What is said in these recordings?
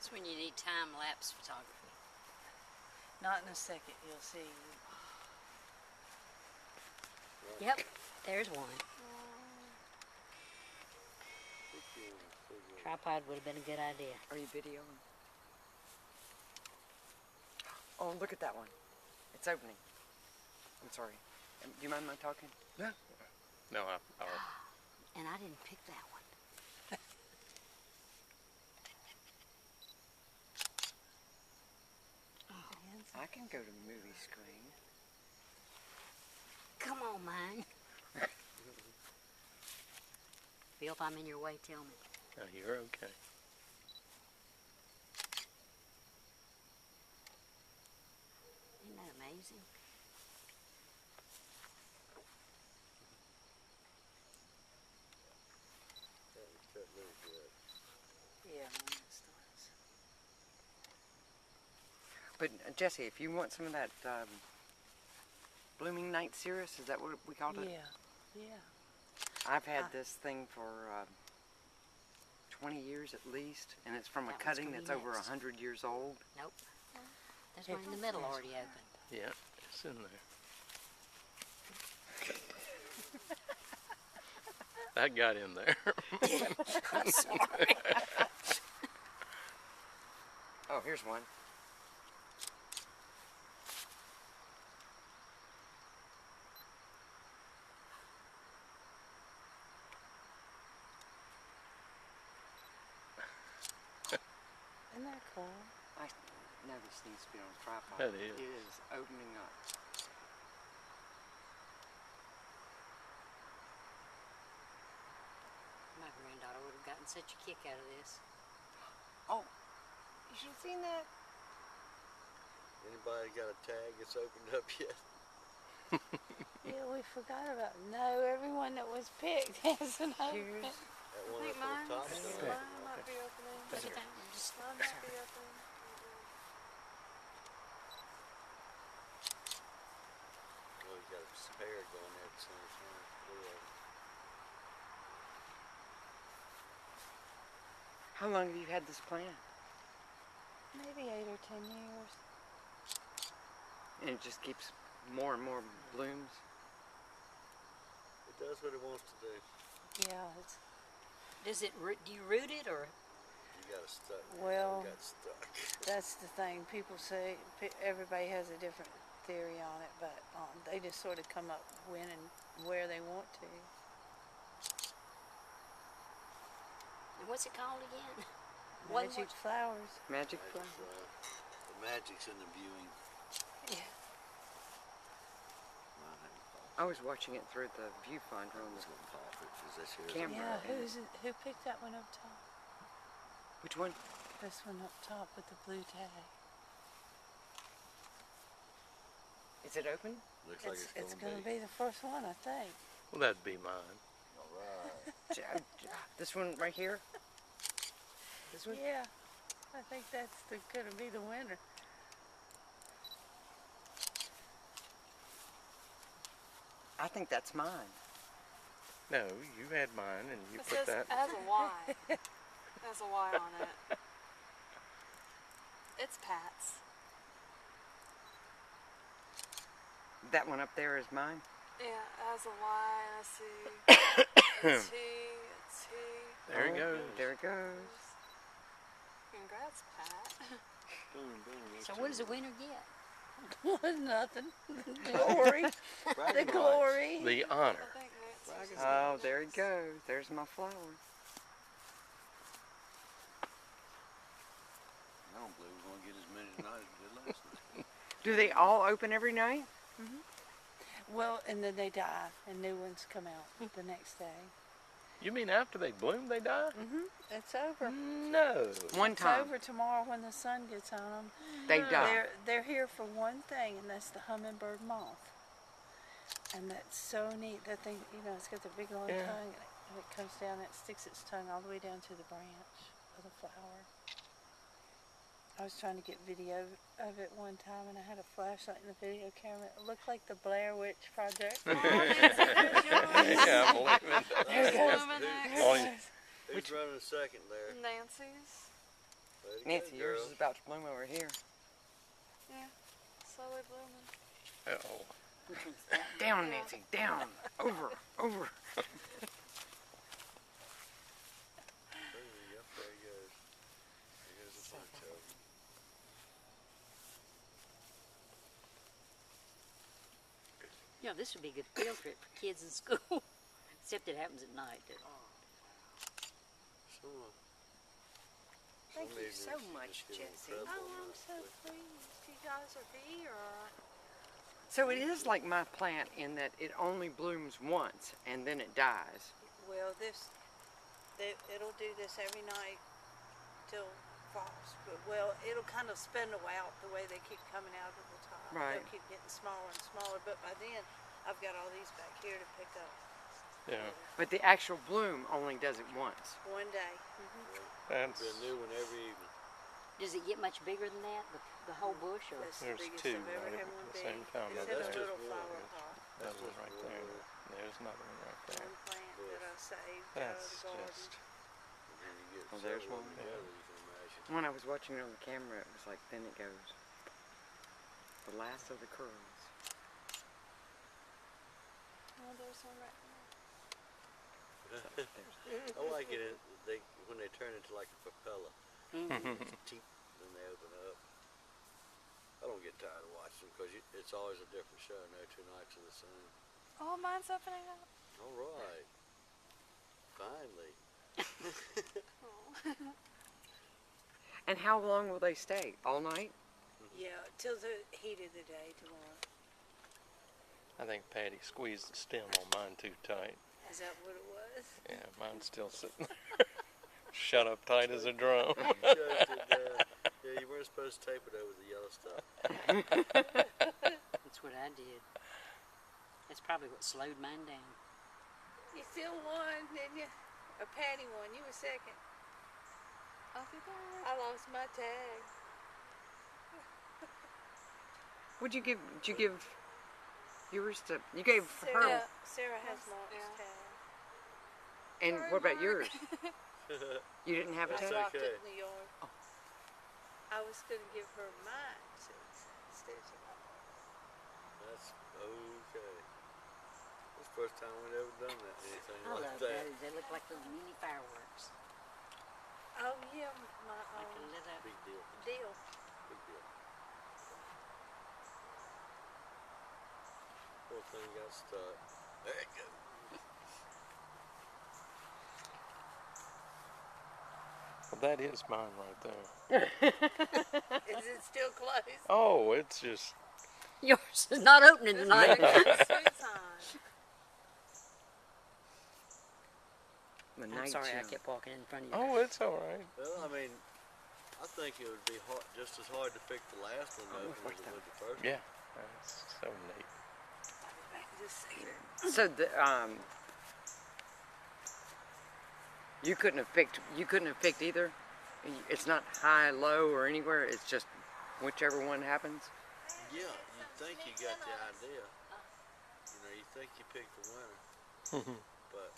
That's when you need time-lapse photography. Not in a second, you'll see. Yep, there's one. Tripod would have been a good idea. Are you videoing? Oh, look at that one. It's opening. I'm sorry. Do you mind my talking? Yeah. No, And I didn't pick that one. I can go to the movie screen. Come on, man. Bill, if I'm in your way, tell me. no, you're okay. Isn't that amazing? Yeah, when it starts. But Jessie, if you want some of that Blooming Night Cirrus, is that what we called it? Yeah, yeah. I've had this thing for 20 years at least, and it's from a That one's cutting gonna be that's over next. 100 years old. Nope. There's one in the middle already open. Yeah, it's in there. That got in there. I'm sorry. Oh, here's one. Isn't that cool? I know this needs to be on a tripod. That is. It is opening up. My granddaughter would have gotten such a kick out of this. Oh, you should have seen that. Anybody got a tag that's opened up yet? Yeah, we forgot about. No, everyone that was picked has an open. Here's That one up on the top side. Mine might be opening. Look at that. Just, Mine might be opening. Oh, you got a spare going there at the same time. How long have you had this plant? Maybe 8 or 10 years. And it just keeps more and more blooms. It does what it wants to do. Yeah, it's does it? Do you root it or? You got it stuck. Well- You got stuck. that's the thing. People say everybody has a different theory on it, but they just sort of come up when and where they want to. And what's it called again? Magic flowers. Magic Magic flower. flower. The magic's in the viewing. Yeah. Mine hadn't popped. I was watching it through the viewfinder on It's the gonna pop it because this here is camera. Yeah, who picked that one up top? Which one? This one up top with the blue tag. Is it open? Looks like It's it's gonna be the first one, I think. Well, that'd be mine. All right. This one right here? This one? Yeah, I think that's gonna be the winner. I think that's mine. No, you had mine and you It put says that. it has a Y. It has a Y on it. It's Pat's. That one up there is mine. Yeah, it has a Y and I see it's T, it's T. There it Oh, goes. There it goes. Congrats, Pat. Boom, boom. So what does the winner get? Nothing. The glory. The glory. The honor. I think Nancy's Bragging just Oh, got there he this. goes. There's my flower. I don't believe we're gonna get as many tonight as we did last night. Do they all open every night? Well, and then they die, and new ones come out the next day. You mean after they bloom, they die? It's over. No. One It's time. over tomorrow when the sun gets on them. They die. They're here for one thing, and that's the hummingbird moth. And that's so neat. That thing, it's got the big long Yeah. tongue, and it comes down. It sticks its tongue all the way down to the branch of the flower. I was trying to get video of it one time, and I had a flashlight in the video camera. It looked like the Blair Witch Project. Yeah, I believe it. There it goes. Blooming next. Oh, yeah. Who's running second there? Nancy's. Way to go, Nancy, yours girl. is about to bloom over here. Yeah. Slowly blooming. Uh-oh. Down, Nancy, down. Over, over. Yep, there he goes. There goes a bunch of them. You know, this would be a good field trip for kids in school. Except it happens at night. Some, Thank some you so evenings much, just get in Jessie. trouble Oh, I'm enough so with- pleased you guys are here. So it is like my plant in that it only blooms once and then it dies. Well, it'll do this every night till frost. But, well, it'll kind of spindle out the way they keep coming out of the top. Right. They'll keep getting smaller and smaller. But by then, I've got all these back here to pick up. Yeah. But the actual bloom only does it once. One day. That's, Be a new one every evening. Does it get much bigger than that? The whole bush? Or? That's the there's biggest two I've ever right had at one the big. same time. Yeah, It's over in a that's there. little just flower one. pot. That one just right one there. little- There's another one right there. One plant that I saved out of That's the garden. just, And then you get Well, there's several of one. them together, you can imagine. When I was watching it on the camera, it was like, then it goes. The last of the curls. Oh, there's one right there. I like it when they turn into like a propeller. Mm-hmm. Teep, then they open up. I don't get tired of watching them because it's always a different show. No two nights are the same. Oh, mine's opening up. All right. Finally. And how long will they stay? All night? Yeah, till the heat of the day tomorrow. I think Patty squeezed the stem on mine too tight. Is that what it was? Yeah, mine's still sitting there. Shut up tight as a drum. Yeah, you weren't supposed to tape it over the yellow stuff. That's what I did. That's probably what slowed mine down. You still won, didn't you? Or Patty won. You were second. I'll be back. I lost my tag. Did you give yours to, you gave her, Sarah, Sarah has Mark's Yeah. tag. and Sorry, what about Mark. yours? You didn't have a That's I tag? locked okay. it in the yard. I was going to give her mine instead. That's okay. That's the first time we'd ever done that. Anything I like love that. those. They look like little mini fireworks. Oh, yeah, my Like a little. Big deal. deal. Big deal. Poor thing got stuck. There it goes. Well, that is mine right there. Is it still closed? Oh, it's just, Yours is not opening This tonight. is a good sweet time. The I'm night sorry I gem. kept walking in front of you. oh, it's all right. Well, I mean, I think it would be just as hard to pick the last one Oh, open as it would the first one. Yeah, that's so neat. Just saying. So you couldn't have picked either? It's not high, low, or anywhere, it's just whichever one happens? Yeah, you think you got the idea. You know, you think you picked the winner. But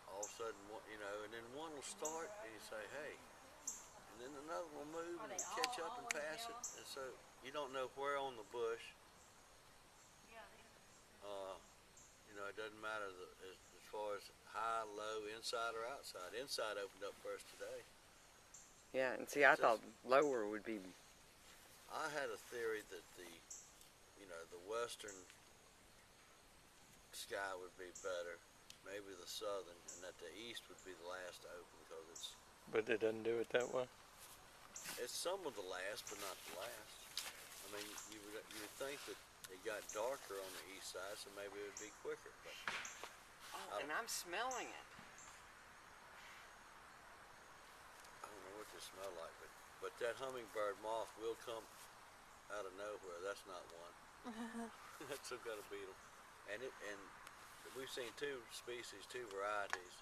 all of a sudden, and then one will start and you say, hey, and then another will move and catch up and pass it. And so you don't know where on the bush. It doesn't matter as far as high, low, inside or outside. Inside opened up first today. Yeah, and see, I thought lower would be, I had a theory that the western sky would be better, maybe the southern, and that the east would be the last to open because But it doesn't do it that way. it's some of the last, but not the last. I mean, you would think that it got darker on the east side, so maybe it would be quicker. But and I'm smelling it. I don't know what they smell like, but that hummingbird moth will come out of nowhere. That's not one. That's some kind of beetle, and we've seen two varieties,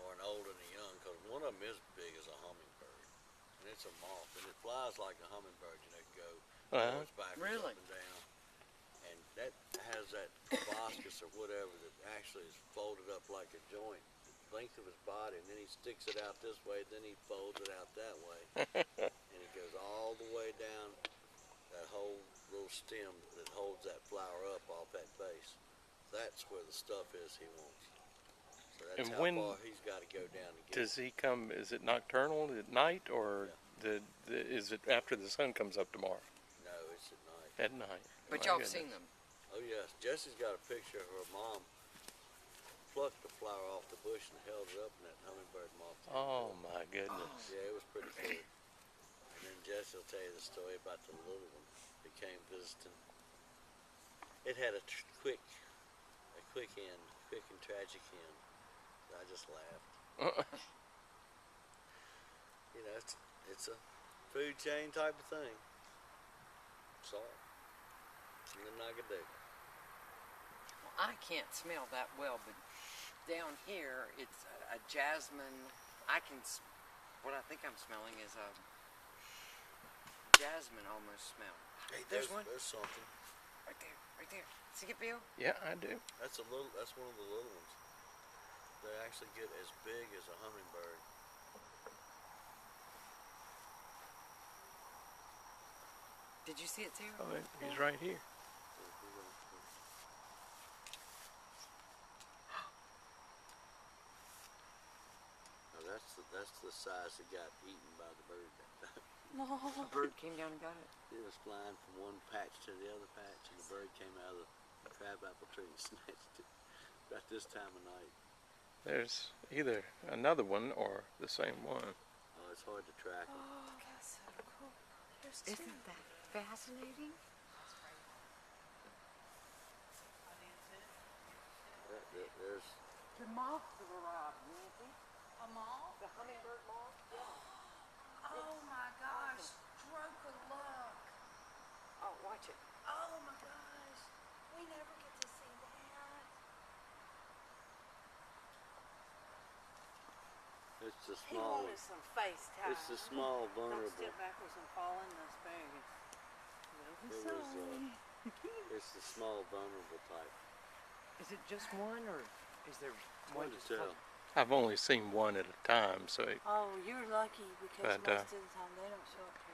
or an old and a young, because one of them is big as a hummingbird, and it's a moth, and it flies like a hummingbird. It can go forwards, backwards, Really? up and down, and that has that proboscis or whatever that actually is folded up like a joint. It length of his body, and then he sticks it out this way, then he folds it out that way, and it goes all the way down that whole little stem that holds that flower up off that base. That's where the stuff is he wants. So that's And how when far he's got to go down to get does he come? Is it nocturnal at night, or is it after the sun comes up tomorrow? No, it's at night. At night. But My y'all have goodness. seen them. Oh yes, Jessie's got a picture of her mom plucked the flower off the bush and held it up, and that hummingbird moth. Oh my goodness. Yeah, it was pretty cool. And then Jessie will tell you the story about the little one that came visiting. It had a quick end, quick and tragic end. I just laughed. You know, it's a food chain type of thing. Sorry. Nothing I could do. Well, I can't smell that well, but down here it's a jasmine. What I think I'm smelling is a jasmine almost smell. Hey, There's one There's something. right there, right there. See it, Bill? Yeah, I do. That's one of the little ones. They actually get as big as a hummingbird. Did you see it, Sarah? Oh, he's right here. Now that's the size that got eaten by the bird that time. No. A bird came down and got it. It was flying from one patch to the other patch, and the bird came out of the crabapple tree and snatched it. About this time of night. There's either another one or the same one. Oh, it's hard to track them. Oh, that's so cool. There's two. Isn't that fascinating? There's The moths have arrived, Nancy. A moth? The hummingbird moth. Oh my gosh. Stroke of luck. Oh, watch it. Oh my gosh. We never get to see that. it's the He small wanted some face time. it's the small Don't vulnerable. step backwards and fall in the asparagus. It's the small vulnerable type. Is it just one, or is there Hard one to just tell. couple? I've only seen one at a time, so Oh, you're lucky because But, most of the time they don't show up here.